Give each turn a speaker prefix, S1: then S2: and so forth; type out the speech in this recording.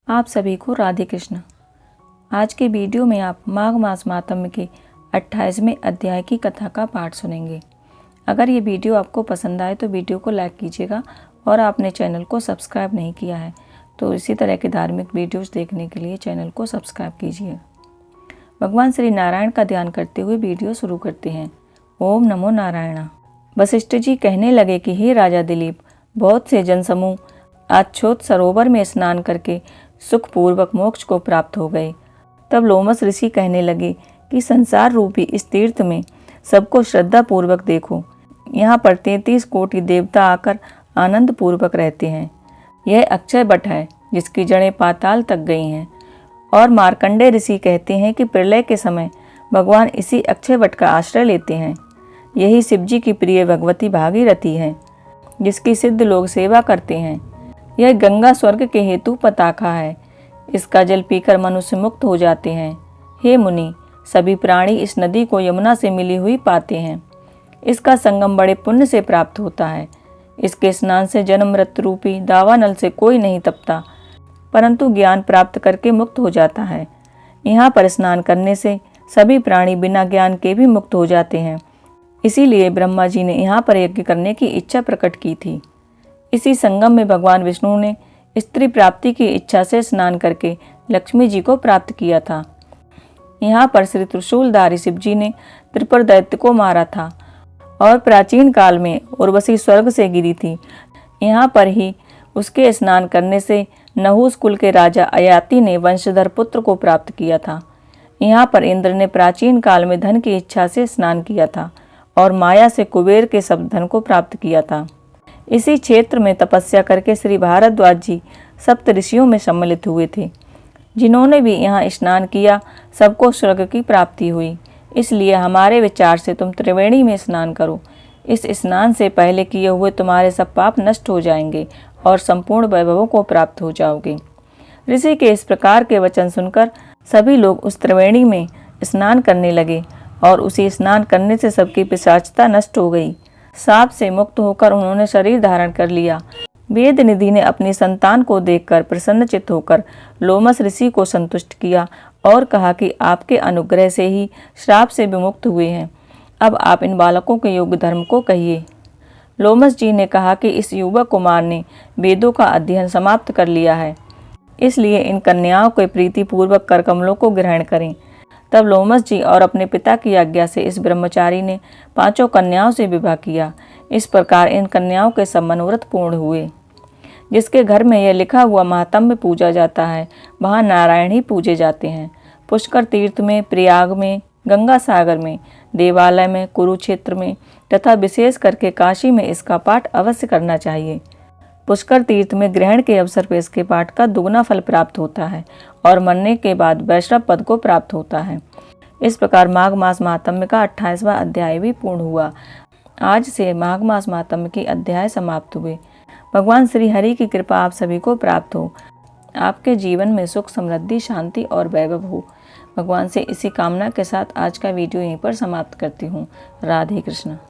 S1: आप सभी को राधे कृष्ण। आज के वीडियो में आप माघ मास मातम्य के 28वें अध्याय की कथा का पाठ सुनेंगे। अगर ये वीडियो आपको पसंद आए तो वीडियो को लाइक कीजिएगा और आपने चैनल को सब्सक्राइब नहीं किया है तो इसी तरह के धार्मिक वीडियोस देखने के लिए चैनल को सब्सक्राइब कीजिए। भगवान श्री नारायण का ध्यान करते हुए वीडियो शुरू करते हैं। ओम नमो नारायण। वशिष्ठ जी कहने लगे कि हे राजा दिलीप, बहुत से जनसमूह आच्छोत सरोवर में स्नान करके सुखपूर्वक मोक्ष को प्राप्त हो गए। तब लोमस ऋषि कहने लगे कि संसार रूपी इस तीर्थ में सबको श्रद्धा पूर्वक देखो। यहाँ पर 33 कोटि देवता आकर आनंद पूर्वक रहते हैं। यह अक्षय वट है जिसकी जड़ें पाताल तक गई हैं। और मार्कंडेय ऋषि कहते हैं कि प्रलय के समय भगवान इसी अक्षय वट का आश्रय लेते हैं। यही शिवजी की प्रिय भगवती भागीरथी है जिसकी सिद्ध लोग सेवा करते हैं। यह गंगा स्वर्ग के हेतु पताका है। इसका जल पीकर मनुष्य मुक्त हो जाते हैं। हे मुनि, सभी प्राणी इस नदी को यमुना से मिली हुई पाते हैं। इसका संगम बड़े पुण्य से प्राप्त होता है। इसके स्नान से जन्म मृत्यु रूपी दावानल से कोई नहीं तपता, परंतु ज्ञान प्राप्त करके मुक्त हो जाता है। यहाँ पर स्नान करने से सभी प्राणी बिना ज्ञान के भी मुक्त हो जाते हैं। इसीलिए ब्रह्मा जी ने यहाँ पर यज्ञ करने की इच्छा प्रकट की थी। इसी संगम में भगवान विष्णु ने स्त्री प्राप्ति की इच्छा से स्नान करके लक्ष्मी जी को प्राप्त किया था। यहाँ पर श्री त्रिशूलधारी शिव जी ने त्रिपुर दैत्य को मारा था और प्राचीन काल में उर्वशी स्वर्ग से गिरी थी। यहाँ पर ही उसके स्नान करने से नहुस कुल के राजा अयाति ने वंशधर पुत्र को प्राप्त किया था। यहाँ पर इंद्र ने प्राचीन काल में धन की इच्छा से स्नान किया था और माया से कुबेर के सब धन को प्राप्त किया था। इसी क्षेत्र में तपस्या करके श्री भारद्वाज जी सप्त ऋषियों में सम्मिलित हुए थे। जिन्होंने भी यहाँ स्नान किया सबको स्वर्ग की प्राप्ति हुई। इसलिए हमारे विचार से तुम त्रिवेणी में स्नान करो। इस स्नान से पहले किए हुए तुम्हारे सब पाप नष्ट हो जाएंगे और संपूर्ण वैभवों को प्राप्त हो जाओगे। ऋषि के इस प्रकार के वचन सुनकर सभी लोग उस त्रिवेणी में स्नान करने लगे और उसी स्नान करने से सबकी पिशाचता नष्ट हो गई। साप से मुक्त होकर उन्होंने शरीर धारण कर लिया। वेद निधि ने अपनी संतान को देखकर प्रसन्नचित्त होकर लोमस ऋषि को संतुष्ट किया और कहा कि आपके अनुग्रह से ही श्राप से विमुक्त हुए हैं। अब आप इन बालकों के योग्य धर्म को कहिए। लोमस जी ने कहा कि इस युवक कुमार ने वेदों का अध्ययन समाप्त कर लिया है, इसलिए इन कन्याओं के प्रीतिपूर्वक कर कमलों को ग्रहण करें। तब लोमस जी और अपने पिता की आज्ञा से इस ब्रह्मचारी ने 5 कन्याओं से विवाह किया। इस प्रकार इन कन्याओं के सब मनोरथ पूर्ण हुए। जिसके घर में यह लिखा हुआ महात्म्य पूजा जाता है वहाँ नारायण ही पूजे जाते हैं। पुष्कर तीर्थ में, प्रयाग में, गंगा सागर में, देवालय में, कुरुक्षेत्र में तथा विशेष करके काशी में इसका पाठ अवश्य करना चाहिए। पुष्कर तीर्थ में ग्रहण के अवसर पर इसके पाठ का दुगना फल प्राप्त होता है और मरने के बाद वैष्णव पद को प्राप्त होता है। इस प्रकार माघ मास महात्म्य का 28वां अध्याय भी पूर्ण हुआ। आज से माघ मास महात्म्य की अध्याय समाप्त हुए। भगवान श्री हरि की कृपा आप सभी को प्राप्त हो। आपके जीवन में सुख, समृद्धि, शांति और वैभव हो। भगवान से इसी कामना के साथ आज का वीडियो यहीं पर समाप्त करती हूँ। राधे कृष्ण।